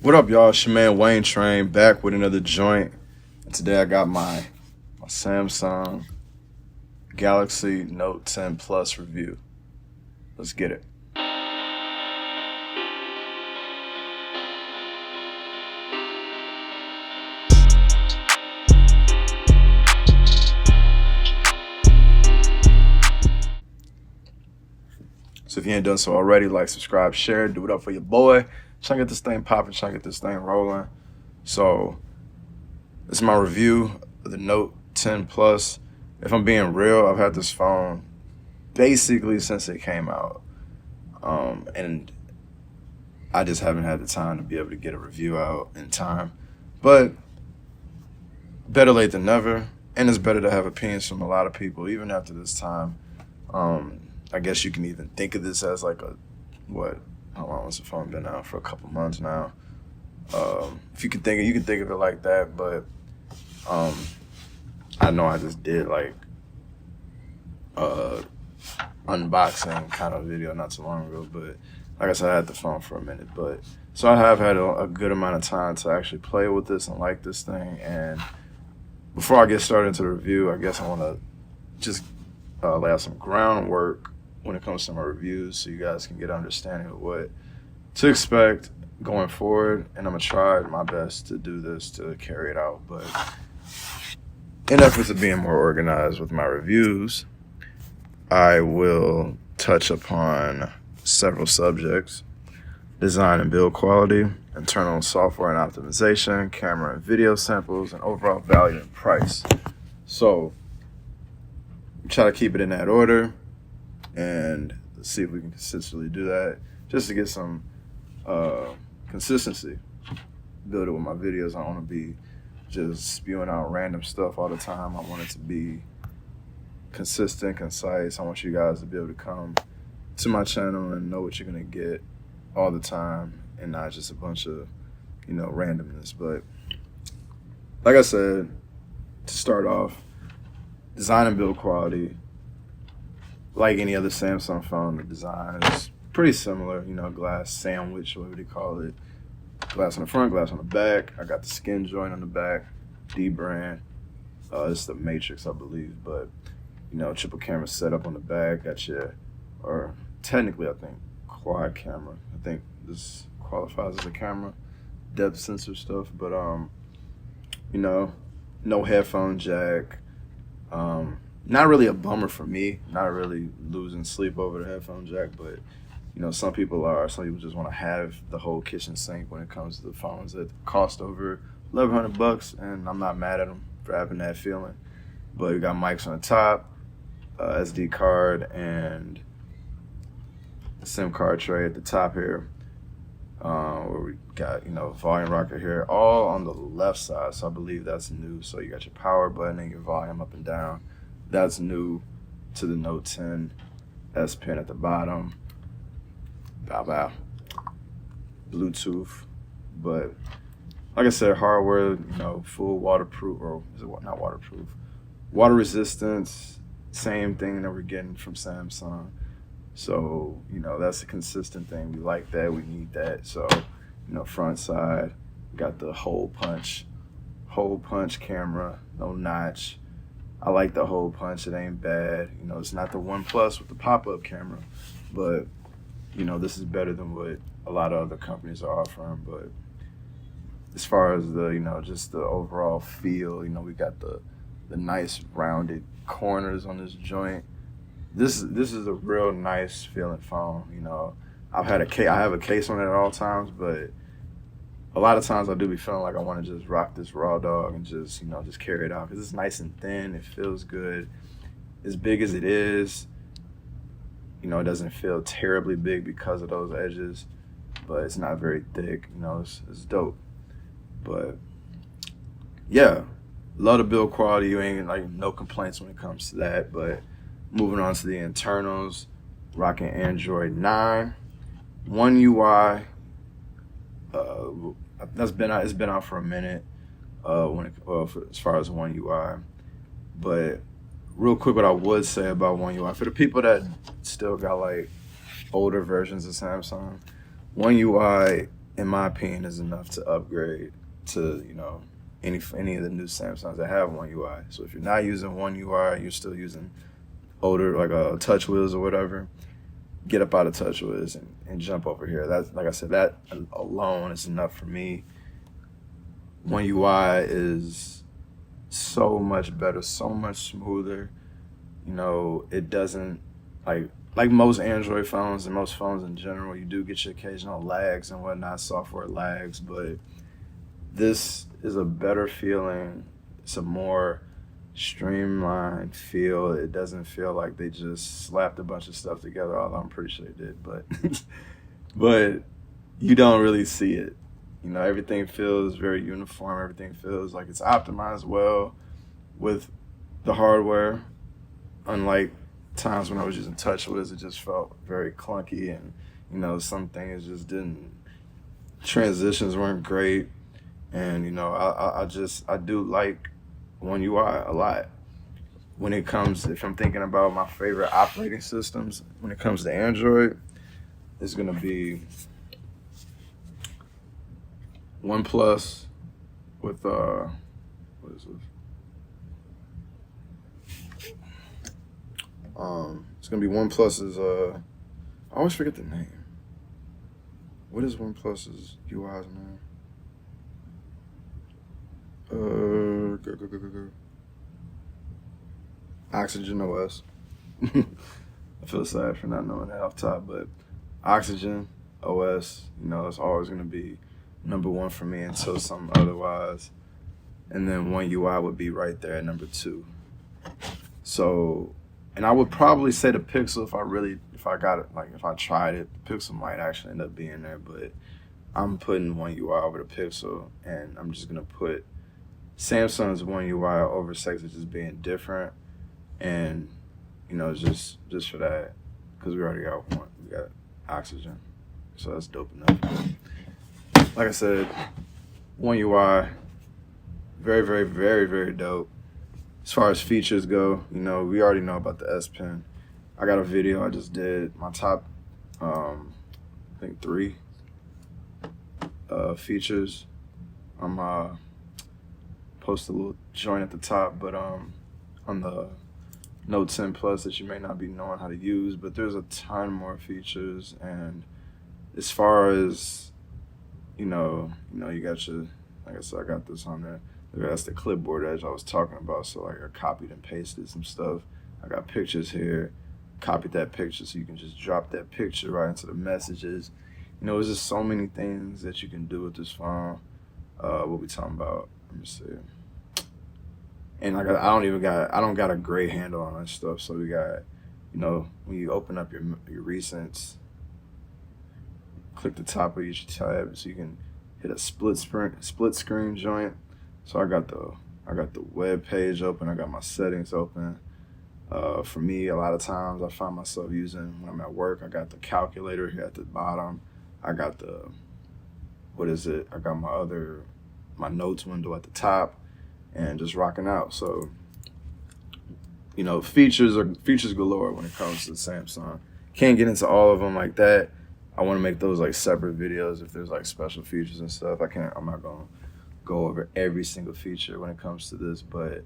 What up, y'all? It's your man Wayne Train back with another joint. And today I got my Samsung Galaxy Note 10 Plus review. Let's get it. So if you ain't done so already, like, subscribe, share, do it up for your boy. Trying to get this thing popping, trying to get this thing rolling. So this is my review of the Note 10 Plus. If I'm being real, I've had this phone basically since it came out. And I just haven't had the time to be able to get a review out in time. But better late than never. And it's better to have opinions from a lot of people, even after this time. I guess you can even think of this as like how long has the phone been out? For a couple months now. If you can think of it like that, but I know I just did like unboxing kind of video not too long ago, but like I said, I had the phone for a minute, but so I have had a good amount of time to actually play with this and like this thing. And before I get started into the review, I guess I want to just lay out some groundwork when it comes to my reviews so you guys can get an understanding of what to expect going forward. And I'm going to try my best to do this, to carry it out. But in efforts of being more organized with my reviews, I will touch upon several subjects: design and build quality, internal software and optimization, camera and video samples, and overall value and price. So try to keep it in that order and see if we can consistently do that, just to get some consistency build it with my videos. I don't want to be just spewing out random stuff all the time. I want it to be consistent, concise. I want you guys to be able to come to my channel and know what you're going to get all the time, and not just a bunch of randomness. But like I said, to start off, design and build quality, like any other Samsung phone, the design is pretty similar. Glass sandwich, whatever they call it. Glass on the front, glass on the back. I got the skin joint on the back, D brand. It's the Matrix, I believe. But triple camera setup on the back. Got or technically I think quad camera. I think this qualifies as a camera. Depth sensor stuff, but no headphone jack. Not really a bummer for me, not really losing sleep over the headphone jack, but some people just want to have the whole kitchen sink when it comes to the phones that cost over $1,100, and I'm not mad at them for having that feeling. But you got mics on the top, SD card, and the SIM card tray at the top here, where we got volume rocker here, all on the left side. So I believe that's new. So you got your power button and your volume up and down. That's new to the Note 10. S Pen at the bottom. Bow. Bluetooth. But like I said, hardware, full waterproof, or is it not waterproof? Water resistance, same thing that we're getting from Samsung. So, that's a consistent thing. We like that, we need that. So, front side, got the hole punch camera, no notch. I like the hole punch, it ain't bad. It's not the One Plus with the pop-up camera, but this is better than what a lot of other companies are offering. But as far as the just the overall feel, we got the nice rounded corners on this joint. This is a real nice feeling phone. I have a case on it at all times, but a lot of times I do be feeling like I want to just rock this raw dog and just carry it out, because it's nice and thin. It feels good. As big as it is, it doesn't feel terribly big because of those edges, but it's not very thick. It's dope. But yeah, love the build quality. You ain't no complaints when it comes to that. But moving on to the internals, rocking Android 9, One UI. It's been out for a minute. As far as One UI, but real quick, what I would say about One UI for the people that still got older versions of Samsung, One UI in my opinion, is enough to upgrade to, any of the new Samsungs that have One UI. So if you're not using One UI, you're still using older like TouchWiz or whatever, get up out of TouchWiz and jump over here. That's, like I said, that alone is enough for me. One UI is so much better, so much smoother. It doesn't like most Android phones and most phones in general, you do get your occasional lags and whatnot, software lags, but this is a better feeling. It's a more streamlined feel. It doesn't feel like they just slapped a bunch of stuff together, although I'm pretty sure they did, but but you don't really see it. Everything feels very uniform. Everything feels like it's optimized well with the hardware, unlike times when I was using TouchWiz. It just felt very clunky, and some things just didn't, transitions weren't great, and I do like One UI a lot. When it comes, if I'm thinking about my favorite operating systems, when it comes to Android, it's gonna be OnePlus with what is this? It's gonna be OnePlus's. I always forget the name. What is OnePlus's UI's name? Go. Oxygen OS. I feel sad for not knowing that off top, but Oxygen OS, it's always gonna be number one for me until something otherwise. And then One UI would be right there at number 2. So, and I would probably say the Pixel if I got it, if I tried it, the Pixel might actually end up being there, but I'm putting One UI over the Pixel, and I'm just gonna put Samsung's One UI over Sex as just being different, and just for that, because we already got one, we got Oxygen, so that's dope enough. Like I said, One UI, very, very, very, very dope. As far as features go, we already know about the S Pen. I got a video I just did, my top, I think 3 features. I'm post a little joint at the top, but on the Note 10 Plus that you may not be knowing how to use, but there's a ton more features. And as far as you got your, like I said, I got this on there. That's the clipboard edge I was talking about. So I copied and pasted some stuff. I got pictures here, copied that picture so you can just drop that picture right into the messages. There's just so many things that you can do with this phone. What we talking about? Let me see. And I don't got a great handle on that stuff. So we got, when you open up your recents, click the top of each tab so you can hit a split screen joint. So I got the web page open. I got my settings open. For me, a lot of times I find myself using, when I'm at work, I got the calculator here at the bottom. I got I got my notes window at the top, and just rocking out. So, features galore when it comes to Samsung. Can't get into all of them like that. I want to make those like separate videos if there's like special features and stuff. I'm not gonna go over every single feature when it comes to this, but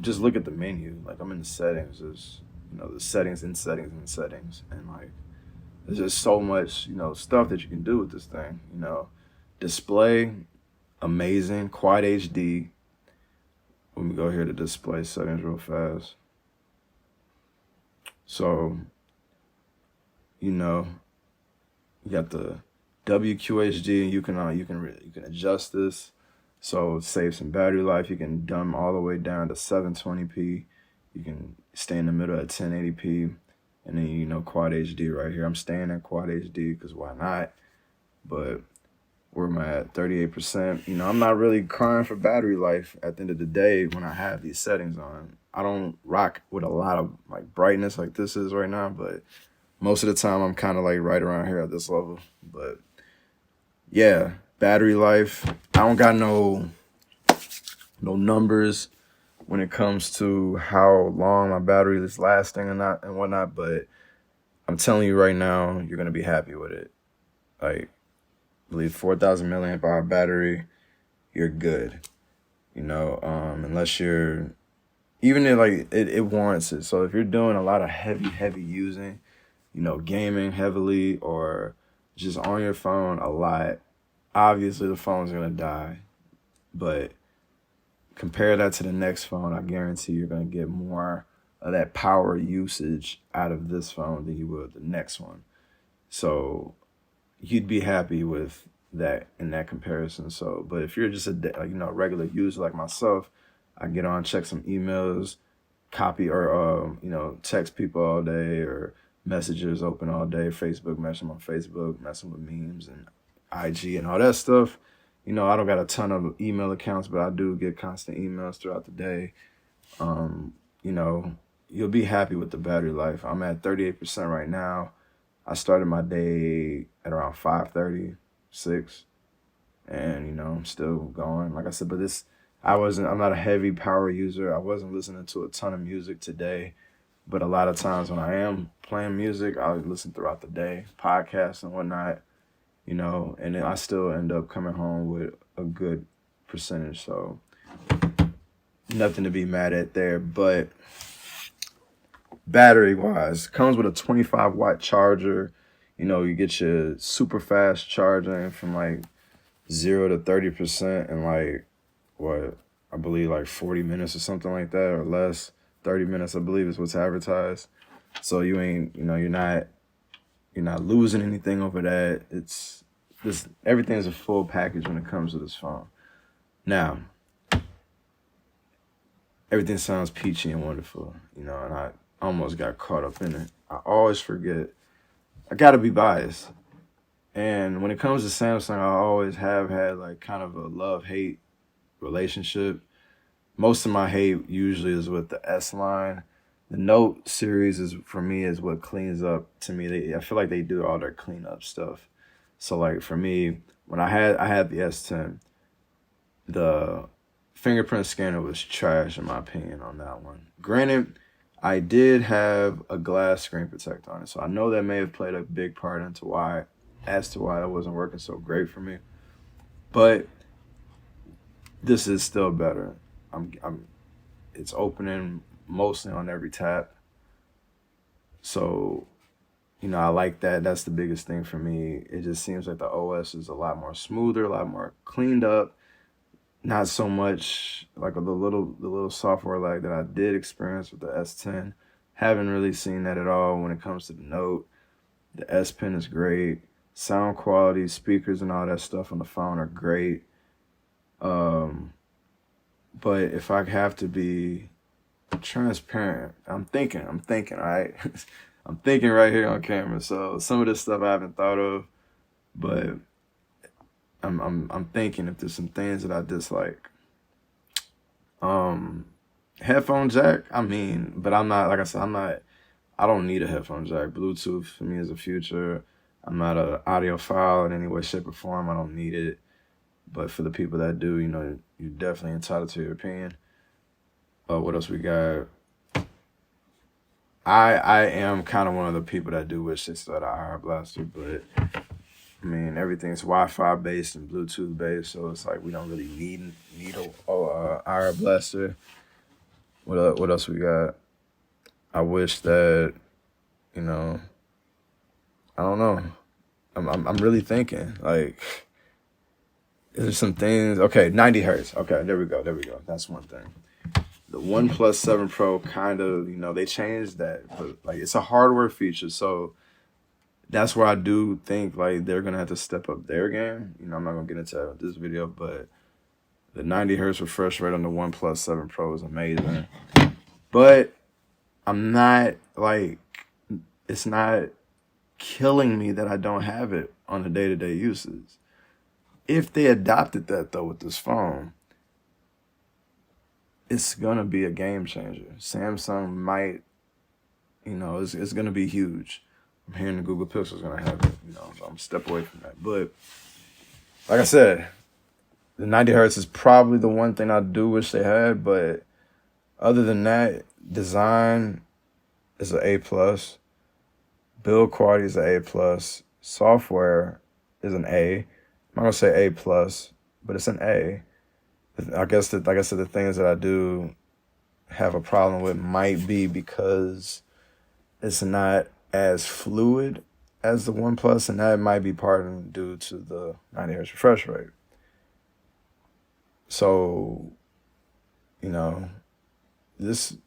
just look at the menu. I'm in the settings. There's the settings and settings and settings, and there's just so much stuff that you can do with this thing. Display, amazing, quad HD. Let me go here to display settings real fast. So you got the WQHD, and you can adjust this so save some battery life. You can dumb all the way down to 720p. You can stay in the middle at 1080p, and then quad HD right here. I'm staying at quad HD because why not? But where am I at? 38%. I'm not really crying for battery life at the end of the day when I have these settings on. I don't rock with a lot of brightness like this is right now, but most of the time I'm kind of right around here at this level. But yeah, battery life, I don't got no numbers when it comes to how long my battery is lasting and whatnot, but I'm telling you right now, you're gonna be happy with it. believe 4,000 milliamp hour battery, you're good. Unless you're, even if like it warrants it. So if you're doing a lot of heavy using, gaming heavily or just on your phone a lot, obviously the phone's gonna die. But compare that to the next phone, I guarantee you're gonna get more of that power usage out of this phone than you would the next one. So you'd be happy with that in that comparison. So, but if you're just a regular user like myself, I get on, check some emails, copy or text people all day or messages open all day, Facebook, messing on Facebook, messing with memes and IG and all that stuff. I don't got a ton of email accounts, but I do get constant emails throughout the day. You'll be happy with the battery life. I'm at 38% right now. I started my day at around 5:36, and I'm still going. Like I said, but I'm not a heavy power user. I wasn't listening to a ton of music today, but a lot of times when I am playing music, I listen throughout the day, podcasts and whatnot, and then I still end up coming home with a good percentage. So nothing to be mad at there, but battery wise, comes with a 25-watt charger. You get your super fast charging from like 0 to 30% in like what I believe like 40 minutes or something like that, or less. 30 minutes I believe is what's advertised. So you ain't, you're not losing anything over that. It's this, everything is a full package when it comes to this phone. Now, everything sounds peachy and wonderful, and I almost got caught up in it. I always forget. I gotta be biased. And when it comes to Samsung, I always have had like kind of a love-hate relationship. Most of my hate usually is with the S line. The Note series for me is what cleans up to me. I feel like they do all their cleanup stuff. So like for me, when I had the S10, the fingerprint scanner was trash in my opinion on that one. Granted, I did have a glass screen protector on it, so I know that may have played a big part as to why it wasn't working so great for me. But this is still better. It's opening mostly on every tap. So, I like that. That's the biggest thing for me. It just seems like the OS is a lot more smoother, a lot more cleaned up. Not so much like the little software lag that I did experience with the S10. Haven't really seen that at all when it comes to the Note. The S Pen is great. Sound quality, speakers, and all that stuff on the phone are great. But if I have to be transparent, I'm thinking, all right? I'm thinking right here on camera. So some of this stuff I haven't thought of, but I'm thinking if there's some things that I dislike. Headphone jack, but I'm not, like I said, I don't need a headphone jack. Bluetooth for me is the future. I'm not an audiophile in any way, shape, or form. I don't need it. But for the people that do, you're definitely entitled to your opinion. What else we got? I am kind of one of the people that do wish they still had a IR blaster, but everything's Wi-Fi based and Bluetooth based, so it's like we don't really need a IR blaster. What else we got? I wish that, I don't know. I'm really thinking like there's some things. Okay, 90 hertz. Okay, there we go. That's one thing. The OnePlus 7 Pro kind of, they changed that, but like it's a hardware feature, so that's where I do think like they're gonna have to step up their game. I'm not gonna get into this video, but the 90 hertz refresh rate on the OnePlus 7 Pro is amazing. But I'm not like, it's not killing me that I don't have it on the day-to-day uses. If they adopted that though with this phone, it's gonna be a game changer. Samsung might, it's gonna be huge. I'm hearing the Google Pixel's gonna have it, so I'm step away from that. But like I said, the 90 hertz is probably the one thing I do wish they had. But other than that, design is an A+. Build quality is an A+. Software is an A. not gonna say A plus, but it's an A. I guess that, like I said, the things that I do have a problem with might be because it's not as fluid as the One Plus, and that might be part of due to the 90 hertz refresh rate. So, you know, this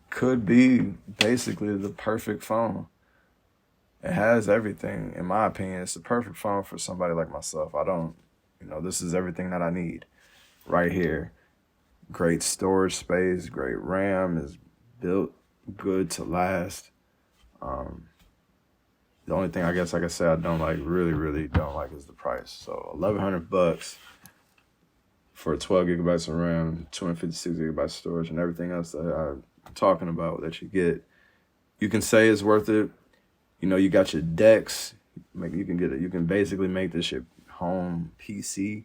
could be basically the perfect phone. It has everything, in my opinion. It's the perfect phone for somebody like myself. I don't, this is everything that I need right here. Great storage space, great RAM, is built good to last. The only thing I guess, like I said, I don't like, really don't like, is the price. So $1,100 for 12 gigabytes of RAM, 256 gigabytes storage, and everything else that I'm talking about that you get. You can say it's worth it. You got your decks. You can basically make this your home PC.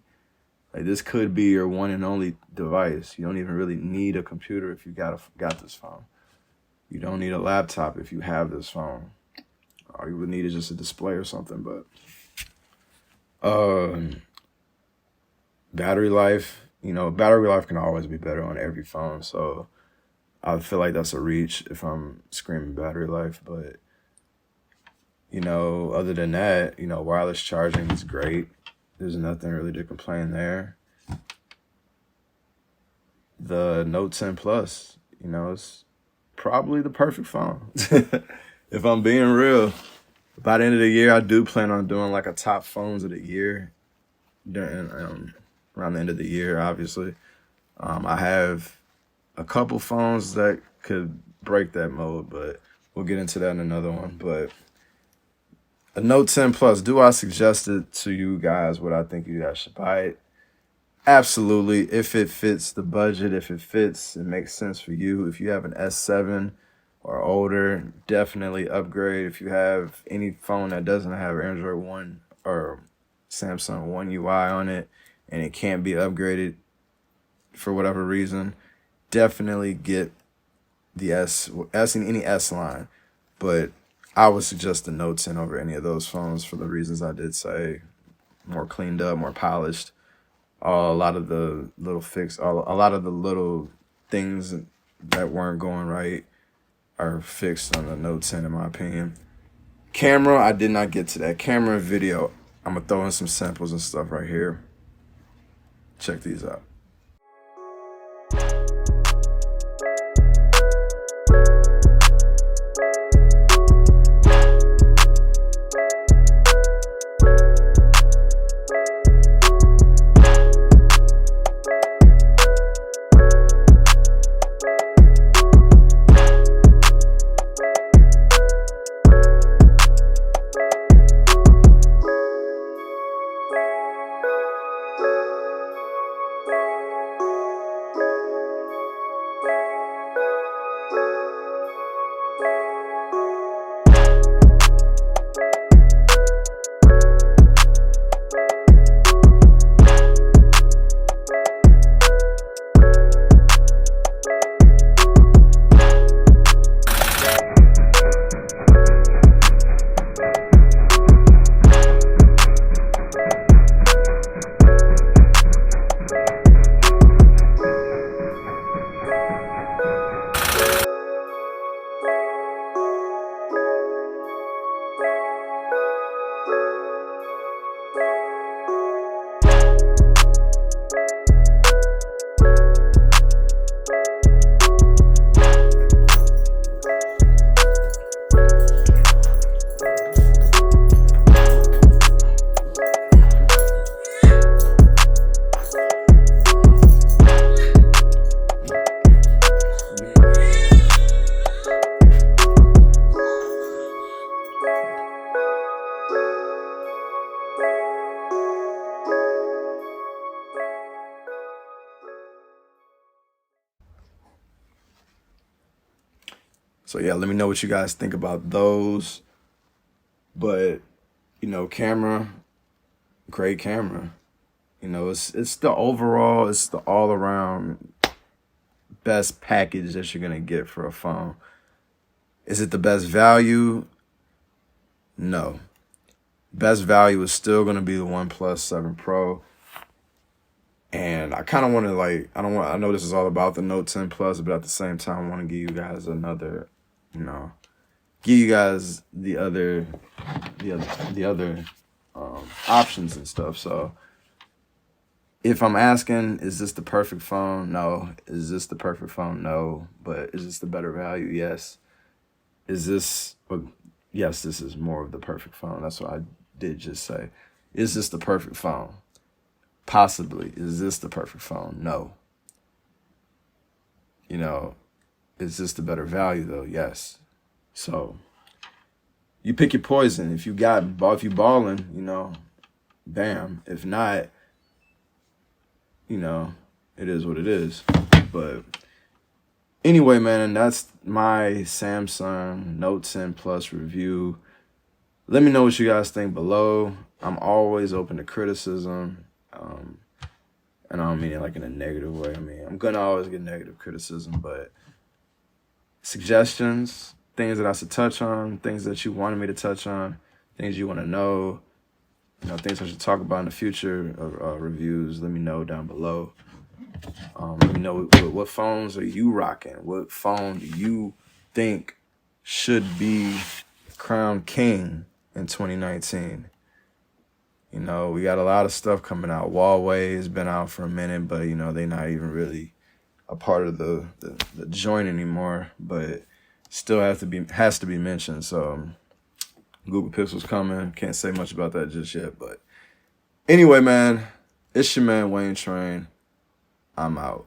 Like, this could be your one and only device. You don't even really need a computer if you got this phone. You don't need a laptop if you have this phone. All you would need is just a display or something. But battery life, battery life can always be better on every phone. So I feel like that's a reach if I'm screaming battery life. But, other than that, wireless charging is great. There's nothing really to complain there. The Note 10 Plus, it's probably the perfect phone. If I'm being real, by the end of the year, I do plan on doing like a top phones of the year during around the end of the year, obviously. I have a couple phones that could break that mode, but we'll get into that in another one. But a Note 10 Plus, do I suggest it to you guys? Would I think you guys should buy it? Absolutely. If it fits the budget, if it makes sense for you. If you have an S7 or older, definitely upgrade. If you have any phone that doesn't have Android One or Samsung One UI on it and it can't be upgraded for whatever reason, definitely get the any S line. But I would suggest the Note 10 over any of those phones for the reasons I did say. More cleaned up, more polished. A lot of the little things that weren't going right are fixed on the Note 10, in my opinion. Camera, I did not get to that. Camera and video, I'm going to throw in some samples and stuff right here. Check these out. So yeah, let me know what you guys think about those. But, camera, great camera. It's the overall, it's the all around best package that you're gonna get for a phone. Is it the best value? No. Best value is still gonna be the OnePlus 7 Pro. And I kind of want to I know this is all about the Note 10 Plus, but at the same time, I want to give you guys another, give you guys the other options and stuff. So if I'm asking, is this the perfect phone? No. Is this the perfect phone? No. But is this the better value? Yes. Yes, this is more of the perfect phone. That's what I did just say. Is this the perfect phone? Possibly. Is this the perfect phone? No. Is this the better value though? Yes. So you pick your poison. If you balling, bam. If not, it is what it is. But anyway, man, that's my Samsung Note 10 Plus review. Let me know what you guys think below. I'm always open to criticism. And I don't mean it like in a negative way. I mean, I'm going to always get negative criticism, but suggestions, things that I should touch on, things that you wanted me to touch on, things you want to know, things I should talk about in the future reviews, let me know down below. Let me know what phones are you rocking? What phone do you think should be crowned king in 2019? We got a lot of stuff coming out. Huawei has been out for a minute, but they're not even really a part of the joint anymore. But still has to be mentioned. So Google Pixel's coming. Can't say much about that just yet. But anyway, man, it's your man Wayne Train. I'm out.